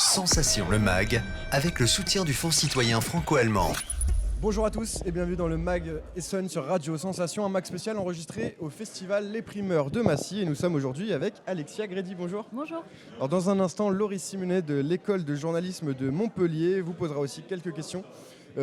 Sensation le MAG, avec le soutien du Fonds citoyen franco-allemand. Bonjour à tous et bienvenue dans le MAG Essonne sur Radio Sensation, un MAG spécial enregistré au festival Les Primeurs de Massy. Et nous sommes aujourd'hui avec Alexia Grédy, bonjour. Bonjour. Alors dans un instant, Laurie Simonet de l'école de journalisme de Montpellier vous posera aussi quelques questions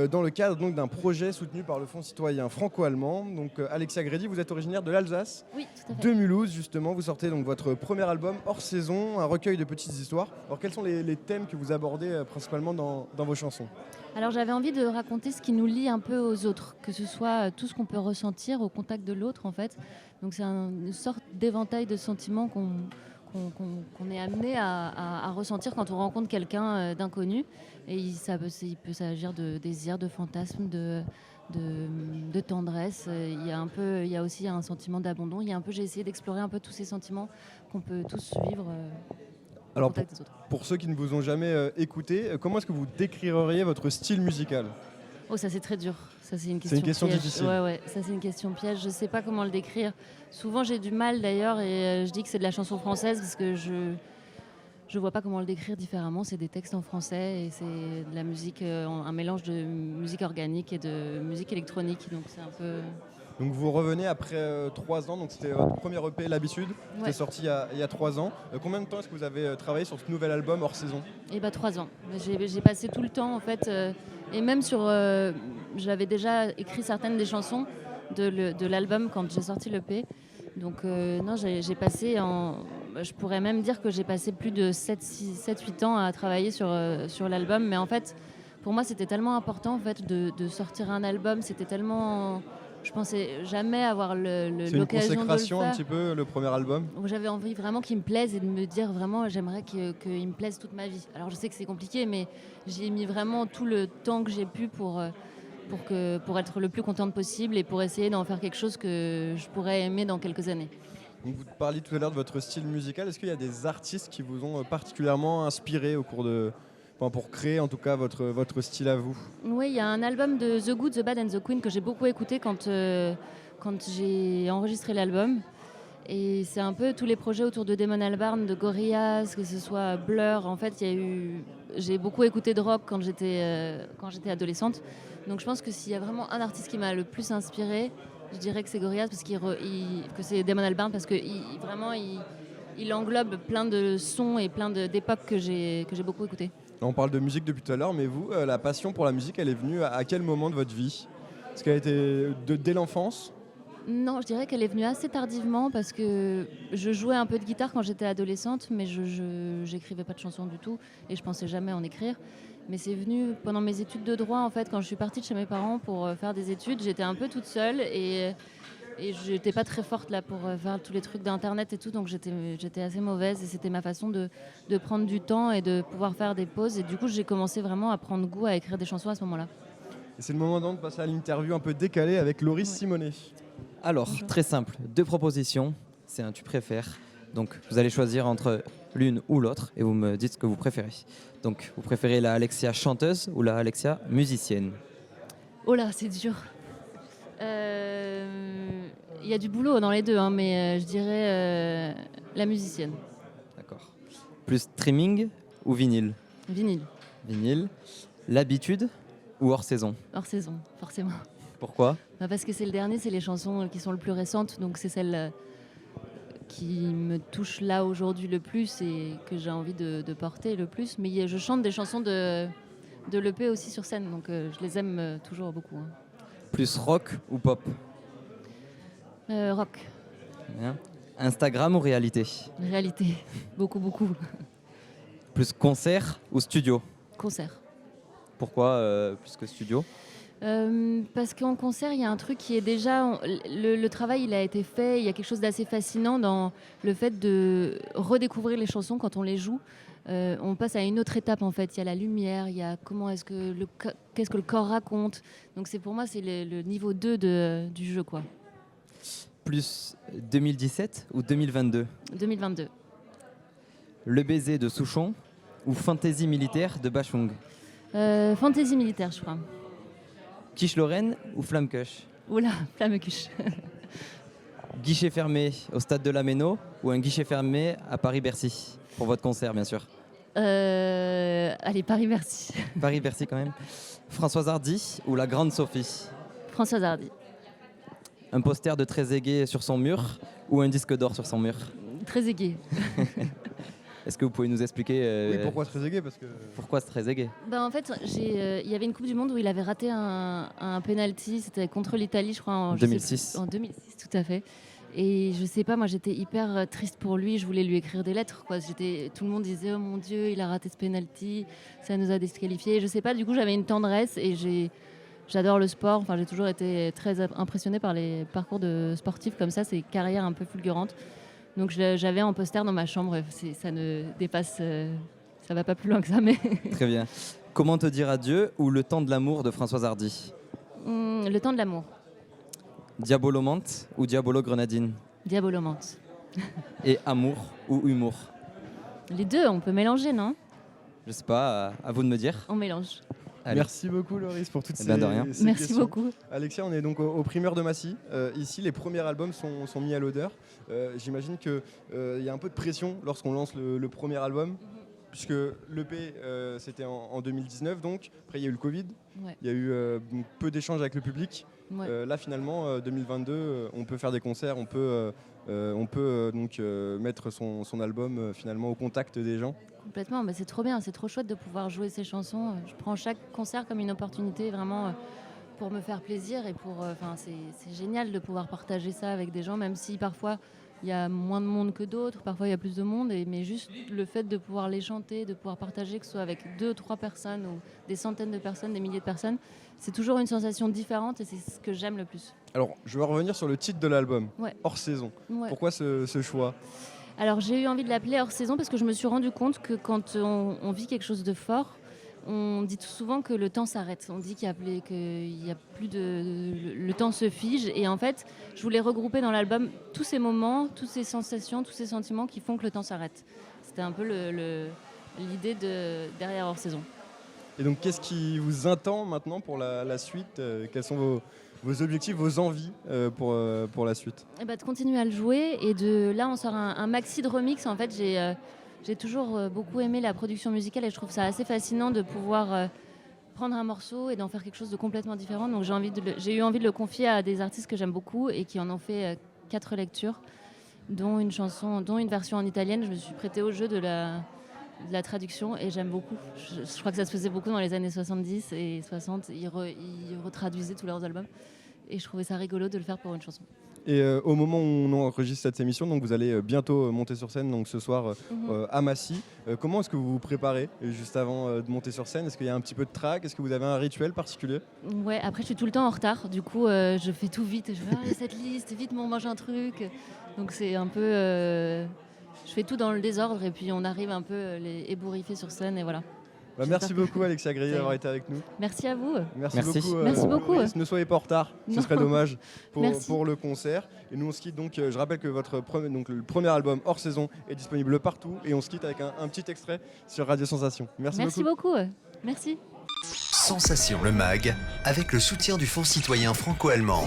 dans le cadre donc, d'un projet soutenu par le Fonds citoyen franco-allemand. Donc Alexia Grédy, vous êtes originaire de l'Alsace, Oui, tout à fait. de Mulhouse justement. Vous sortez donc votre premier album hors saison, un recueil de petites histoires. Alors quels sont les thèmes que vous abordez principalement dans vos chansons ? Alors j'avais envie de raconter ce qui nous lie un peu aux autres, que ce soit tout ce qu'on peut ressentir au contact de l'autre en fait. Donc c'est une sorte d'éventail de sentiments qu'on est amené à ressentir quand on rencontre quelqu'un d'inconnu. Et il peut s'agir de désir, de fantasme, de tendresse. Il y a aussi un sentiment d'abandon. J'ai essayé d'explorer un peu tous ces sentiments qu'on peut tous vivre au Alors contact des autres. pour ceux qui ne vous ont jamais écouté, comment est-ce que vous décririez votre style musical ? Oh, ça c'est très dur. Ça c'est une C'est une question piège. difficile. Ouais, ça c'est une question piège. Je sais pas comment le décrire. Souvent j'ai du mal d'ailleurs et je dis que c'est de la chanson française parce que je vois pas comment le décrire différemment. C'est des textes en français et c'est de la musique, un mélange de musique organique et de musique électronique. Donc c'est un peu. Donc vous revenez après 3 ans, donc c'était votre premier EP, L'Habitude, Ouais. c'était sorti il y a 3 ans. Combien de temps est-ce que vous avez travaillé sur ce nouvel album hors saison ? Et 3 ans. J'ai passé tout le temps en fait. Et même j'avais déjà écrit certaines des chansons de l'album quand j'ai sorti l'EP. Donc non, j'ai passé je pourrais même dire que j'ai passé plus de 7-8 ans à travailler sur l'album. Mais en fait, pour moi, c'était tellement important en fait, de sortir un album. C'était tellement. Je pensais jamais avoir C'est une l'occasion de le consécration un faire. petit peu, le premier album ? Donc, j'avais envie vraiment qu'il me plaise et de me dire vraiment j'aimerais qu'il me plaise toute ma vie. Alors je sais que c'est compliqué, mais j'ai mis vraiment tout le temps que j'ai pu pour être le plus contente possible et pour essayer d'en faire quelque chose que je pourrais aimer dans quelques années. Donc vous parliez tout à l'heure de votre style musical. Est-ce qu'il y a des artistes qui vous ont particulièrement inspiré pour créer en tout cas votre style à vous ? Oui, il y a un album de The Good, The Bad and The Queen que j'ai beaucoup écouté quand j'ai enregistré l'album. Et c'est un peu tous les projets autour de Damon Albarn, de Gorillaz, que ce soit Blur. En fait, j'ai beaucoup écouté de rock quand j'étais adolescente. Donc je pense que s'il y a vraiment un artiste qui m'a le plus inspiré, je dirais que c'est Gorillaz, que c'est Damon Albarn, parce que il englobe plein de sons et plein d'époques que j'ai beaucoup écouté. Là, on parle de musique depuis tout à l'heure, mais vous, la passion pour la musique, elle est venue à quel moment de votre vie ? Est-ce qu'elle a été dès l'enfance ? Non, je dirais qu'elle est venue assez tardivement parce que je jouais un peu de guitare quand j'étais adolescente, mais je n'écrivais pas de chansons du tout et je pensais jamais en écrire. Mais c'est venu pendant mes études de droit, en fait, quand je suis partie de chez mes parents pour faire des études. J'étais un peu toute seule et je n'étais pas très forte là pour faire tous les trucs d'internet et tout, donc j'étais assez mauvaise et c'était ma façon de prendre du temps et de pouvoir faire des pauses. Et du coup, j'ai commencé vraiment à prendre goût à écrire des chansons à ce moment-là. Et c'est le moment de passer à l'interview un peu décalée avec Laurie Simonet. Alors, Bonjour. très simple, 2 propositions, c'est un tu préfères. Donc, vous allez choisir entre l'une ou l'autre et vous me dites ce que vous préférez. Donc, vous préférez la Alexia chanteuse ou la Alexia musicienne ? Oh là, c'est dur. Il y a du boulot dans les deux, hein, mais je dirais la musicienne. D'accord. Plus streaming ou vinyle ? Vinyle, Vinyle. L'habitude ou hors saison ? hors saison, forcément. Pourquoi ? Parce que c'est le dernier, c'est les chansons qui sont le plus récentes, donc c'est celle qui me touche là aujourd'hui le plus et que j'ai envie de porter le plus. Mais je chante des chansons de l'EP aussi sur scène, donc je les aime toujours beaucoup. Hein. Plus rock ou pop ? Rock, Bien. Instagram ou réalité ? réalité, beaucoup. Plus concert ou studio ? Concert. Pourquoi plus que studio ? Parce qu'en concert, il y a un truc qui est déjà... Le travail, il a été fait. Il y a quelque chose d'assez fascinant dans le fait de redécouvrir les chansons quand on les joue. On passe à une autre étape, en fait. Il y a la lumière, il y a qu'est-ce que le corps raconte. Donc pour moi, c'est le niveau 2 du jeu, quoi. Plus 2017 ou 2022 ? 2022. Le baiser de Souchon ou Fantaisie militaire de Bachung ? Fantaisie militaire, je crois. Quiche-Lorraine ou Flammekuche ? Oula, flamme-cuche. Guichet fermé au stade de la Méno ou un guichet fermé à Paris-Bercy ? Pour votre concert, bien sûr. Allez, Paris-Bercy. Paris-Bercy quand même. Françoise Hardy ou la grande Sophie? Françoise Hardy. Un poster de Trezeguet sur son mur ou un disque d'or sur son mur? Très aiguë. Est-ce que vous pouvez nous expliquer Oui, pourquoi Trezeguet parce que... pourquoi ce Trezeguet? En fait, il y avait une Coupe du Monde où il avait raté un penalty. C'était contre l'Italie, je crois. En 2006. En 2006, tout à fait. Et je sais pas, moi j'étais hyper triste pour lui. Je voulais lui écrire des lettres, quoi. Tout le monde disait oh mon Dieu, il a raté ce penalty, ça nous a disqualifiés. Je sais pas. Du coup, j'avais une tendresse et j'adore le sport. Enfin, j'ai toujours été très impressionnée par les parcours de sportifs comme ça, ces carrières un peu fulgurantes. Donc j'avais un poster dans ma chambre. Ça ne dépasse, ça va pas plus loin que ça, mais Très bien. Comment te dire adieu ou le temps de l'amour de Françoise Hardy? le temps de l'amour. Diabolomante ou Diabolo Grenadine? Diabolomante. Et amour ou humour? Les deux, on peut mélanger, non? Je sais pas, à vous de me dire. On mélange. Allez. Merci beaucoup Loris pour toutes Eh ces, ben, de rien. ces Merci questions. beaucoup. Alexia, on est donc au primeur de Massy. Ici, les premiers albums sont mis à l'odeur. J'imagine qu'il y a un peu de pression lorsqu'on lance le premier album, puisque l'EP, c'était en 2019, donc. Après, il y a eu le Covid, Ouais. il y a eu peu d'échanges avec le public. Ouais. Là, finalement, 2022, on peut faire des concerts, on peut donc mettre son album finalement au contact des gens. Complètement, c'est trop bien, c'est trop chouette de pouvoir jouer ces chansons. Je prends chaque concert comme une opportunité vraiment pour me faire plaisir et c'est génial de pouvoir partager ça avec des gens, même si parfois il y a moins de monde que d'autres, parfois il y a plus de monde, mais juste le fait de pouvoir les chanter, de pouvoir partager, que ce soit avec 2-3 personnes ou des centaines de personnes, des milliers de personnes, c'est toujours une sensation différente et c'est ce que j'aime le plus. Alors, je vais revenir sur le titre de l'album, Ouais. Hors saison. Ouais. Pourquoi ce choix ? Alors j'ai eu envie de l'appeler hors saison parce que je me suis rendu compte que quand on vit quelque chose de fort, on dit tout souvent que le temps s'arrête. On dit qu'il y a plus de... Le temps se fige. Et en fait, je voulais regrouper dans l'album tous ces moments, toutes ces sensations, tous ces sentiments qui font que le temps s'arrête. C'était un peu l'idée derrière hors saison. Et donc, qu'est-ce qui vous attend maintenant pour la suite ? Quels sont vos objectifs, vos envies pour la suite ? De continuer à le jouer. Et là, on sort un maxi de remix. En fait, j'ai toujours beaucoup aimé la production musicale et je trouve ça assez fascinant de pouvoir prendre un morceau et d'en faire quelque chose de complètement différent. Donc j'ai eu envie de le confier à des artistes que j'aime beaucoup et qui en ont fait 4 lectures, dont une version en italienne. Je me suis prêtée au jeu de la traduction et j'aime beaucoup. Je crois que ça se faisait beaucoup dans les années 70 et 60. Ils retraduisaient tous leurs albums et je trouvais ça rigolo de le faire pour une chanson. Et au moment où on enregistre cette émission, donc vous allez bientôt monter sur scène, donc ce soir à Massy. Comment est-ce que vous vous préparez juste avant de monter sur scène ? Est-ce qu'il y a un petit peu de trac ? Est-ce que vous avez un rituel particulier ? Ouais, après je suis tout le temps en retard. Du coup, je fais tout vite. Je fais cette liste, vite, on mange un truc. Donc c'est un peu... je fais tout dans le désordre et puis on arrive un peu les ébouriffés sur scène et voilà. Merci beaucoup Alexia Grédy d'avoir été avec nous. Merci à vous. Merci. Merci beaucoup. Ne soyez pas en retard, ce Non. serait dommage Merci. pour le concert. Et nous on se quitte donc, je rappelle que le premier album Hors saison est disponible partout et on se quitte avec un petit extrait sur Radio Sensation. Merci beaucoup. Merci. Sensation le mag, avec le soutien du Fonds citoyen franco-allemand.